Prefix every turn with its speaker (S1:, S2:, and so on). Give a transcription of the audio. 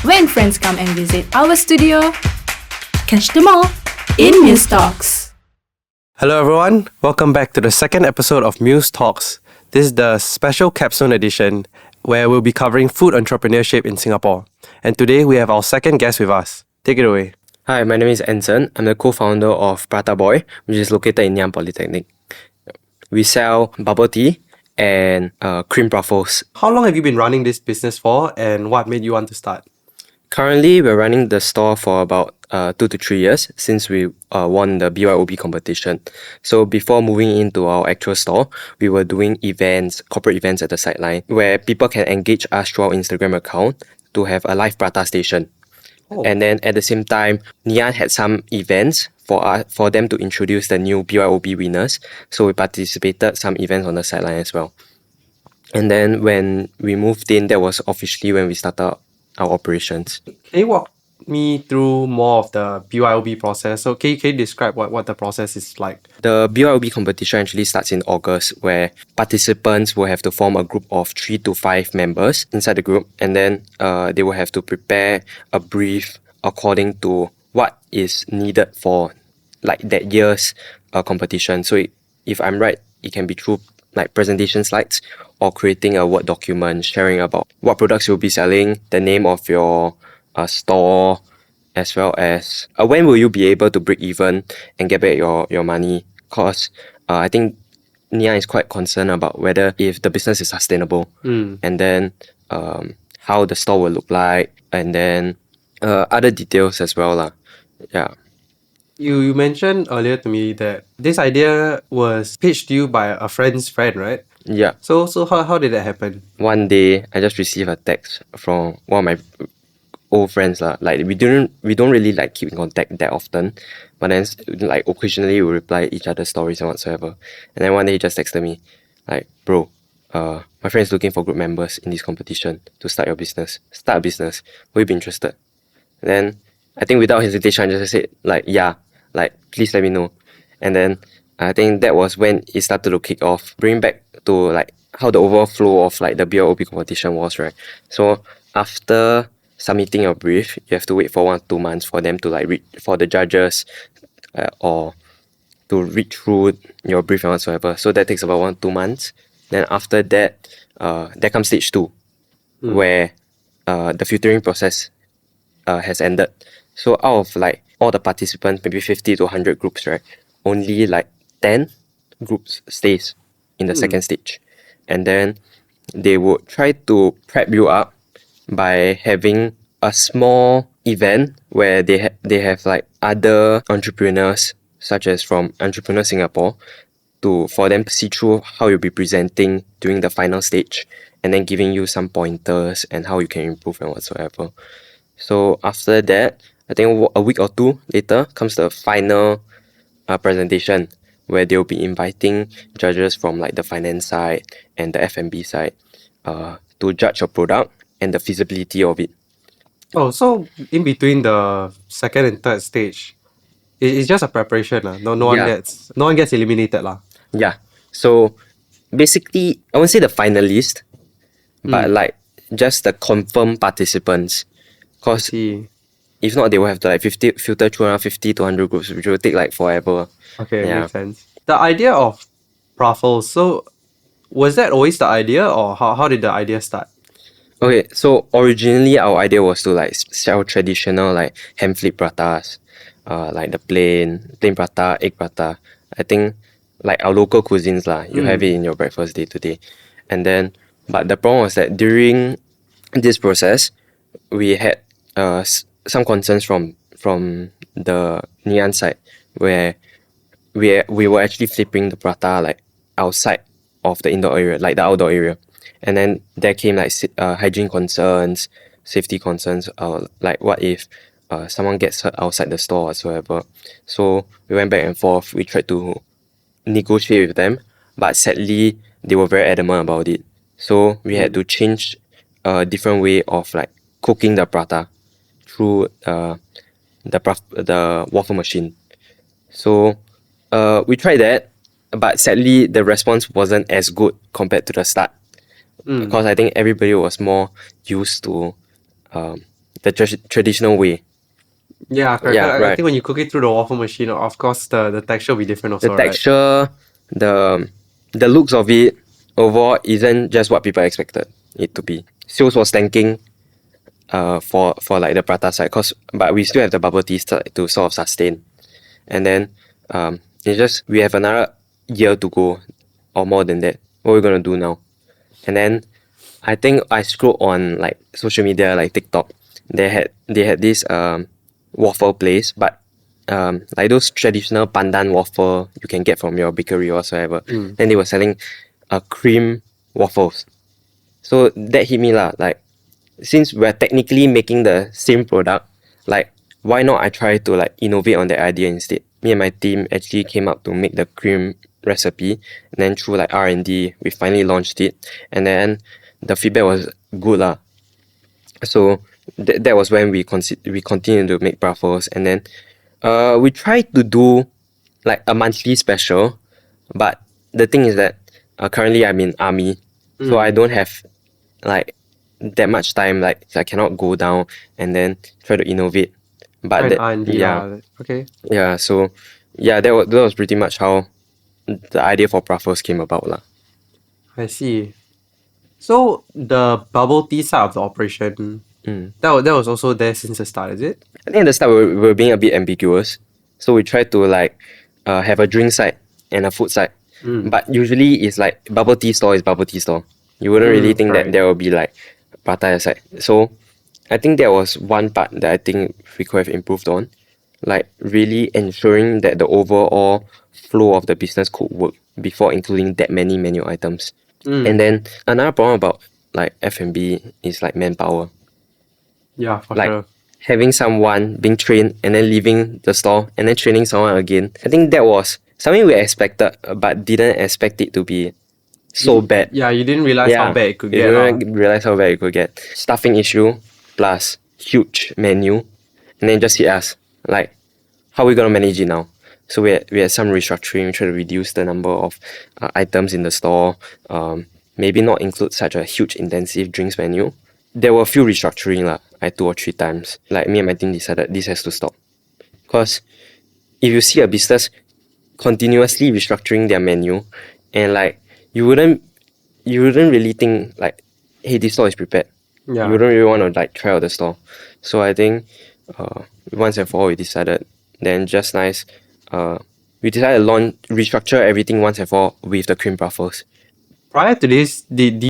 S1: when friends come and visit our studio. Catch them all in Muse Talks.
S2: Hello everyone, welcome back to the second episode of Muse Talks. This is the special capstone edition where we'll be covering food entrepreneurship in Singapore. And today we have our second guest with us. Take it away.
S3: Hi, my name is Anson. I'm the co-founder of Prataboy, which is located in Ngee Ann Polytechnic. We sell bubble tea and cream truffles.
S2: How long have you been running this business for and what made you want to start?
S3: Currently, we're running the store for about 2 to 3 years since we won the BYOB competition. So before moving into our actual store, we were doing events, corporate events at the sideline where people can engage us through our Instagram account to have a live prata station.
S2: Oh.
S3: And then at the same time, Ngee Ann had some events for them to introduce the new BYOB winners. So we participated some events on the sideline as well. And then when we moved in, that was officially when we started our operations.
S2: Can you walk me through more of the BYOB process? So can you describe what the process is like?
S3: The BYOB competition actually starts in August, where participants will have to form a group of 3 to 5 members inside the group, and then they will have to prepare a brief according to what is needed for like that year's competition. So if I'm right, it can be through like presentation slides or creating a Word document sharing about what products you'll be selling, the name of your store, as well as when will you be able to break even and get back your money. Because I think Ngee Ann is quite concerned about whether if the business is sustainable, and then how the store will look like, and then other details as well lah. Yeah.
S2: You mentioned earlier to me that this idea was pitched to you by a friend's friend, right?
S3: Yeah.
S2: So how did that happen?
S3: One day I just received a text from one of my old friends lah. Like we don't really like keep in contact that often, but then like occasionally we reply each other's stories and whatsoever. And then one day he just texted me like, bro, my friend is looking for group members in this competition to start a business. Will you be interested? And then I think without hesitation I just said like, yeah, like please let me know. And then I think that was when it started to kick off. Bring back to like how the overall flow of like the BYOB competition was, right? So after submitting your brief, you have to wait for 1 or 2 months for them to like read, for the judges or to read through your brief and whatsoever. So that takes about 1 or 2 months. Then after that, there comes stage 2, where the filtering process has ended. So out of like all the participants, maybe 50 to 100 groups, right? Only like 10 groups stays in the second stage. And then they would try to prep you up by having a small event where they have like other entrepreneurs, such as from Entrepreneur Singapore, for them to see through how you'll be presenting during the final stage, and then giving you some pointers and how you can improve and whatsoever. So after that, I think a week or 2 later comes the final presentation, where they'll be inviting judges from like the finance side and the F&B side to judge your product and the feasibility of it.
S2: Oh, so in between the second and third stage, it's just a preparation lah. No one gets eliminated lah.
S3: Yeah. So basically, I won't say the finalist, but like just the confirmed participants. Cause if not, they will have to like filter through around 50 to 100 groups, which will take like forever.
S2: Okay, yeah. Makes sense. The idea of truffles, so was that always the idea, or how did the idea start?
S3: Okay, so originally our idea was to like sell traditional like hand flip pratas, like the plain prata, egg prata. I think like our local cuisines lah, you have it in your breakfast day to day. And then, but the problem was that during this process, we had some concerns from the Ngee Ann side, where we were actually flipping the prata like outside of the indoor area, like the outdoor area. And then there came like hygiene concerns, safety concerns, like what if someone gets hurt outside the store whatsoever. So we went back and forth. We tried to negotiate with them, but sadly they were very adamant about it. So we had to change a different way of like cooking the prata through the waffle machine. So we tried that, but sadly the response wasn't as good compared to the start, because I think everybody was more used to the traditional way.
S2: Yeah, correct.
S3: Yeah,
S2: I
S3: right.
S2: think when you cook it through the waffle machine, of course, the texture will be different also,
S3: The
S2: right?
S3: texture, the looks of it overall isn't just what people expected it to be. Sales was tanking for like the prata side, but we still have the bubble tea to sort of sustain. And then it's just we have another year to go or more than that. What we're gonna do now? And then I think I scrolled on like social media like TikTok. They had this waffle place, but like those traditional pandan waffle you can get from your bakery or whatsoever. Then they were selling cream waffles. So that hit me lah. Like since we're technically making the same product, like why not I try to like innovate on that idea instead? Me and my team actually came up to make the cream recipe, and then through like R&D, we finally launched it, and then the feedback was good lah. So that was when we continued to make truffles, and then we tried to do like a monthly special, but the thing is that currently I'm in army, so I don't have like that much time. Like I cannot go down and then try to innovate. But
S2: And
S3: that,
S2: R&D,
S3: yeah,
S2: okay.
S3: yeah. So yeah, that was pretty much how the idea for truffles came about lah.
S2: I see. So the bubble tea side of the operation, that was also there since the start, is it?
S3: I think at the start we were being a bit ambiguous, so we tried to like have a drink side and a food side. But usually it's like bubble tea store is bubble tea store. You wouldn't really think that
S2: correct.
S3: there will be like prata side. So I think that was one part that I think we could have improved on, like really ensuring that the overall flow of the business could work before including that many menu items. And then another problem about like F&B is like manpower.
S2: Yeah, for
S3: Like
S2: sure.
S3: having someone being trained and then leaving the store and then training someone again. I think that was something we expected but didn't expect it to be so bad.
S2: Yeah, you didn't realize how bad it could
S3: you
S2: get.
S3: didn't realize how bad it could get. Staffing issue plus huge menu, and then just hit us. Like, how are we gonna manage it now? So we had some restructuring, we tried to reduce the number of items in the store. Maybe not include such a huge intensive drinks menu. There were a few restructuring lah, like 2 or 3 times. Like me and my team decided this has to stop. Because if you see a business continuously restructuring their menu, and like you wouldn't really think like, hey, this store is prepared.
S2: Yeah.
S3: You wouldn't really want to like try out the store. So I think once and for all we decided, then just nice, we decided to restructure everything once and for all with the cream truffles.
S2: Prior to this, did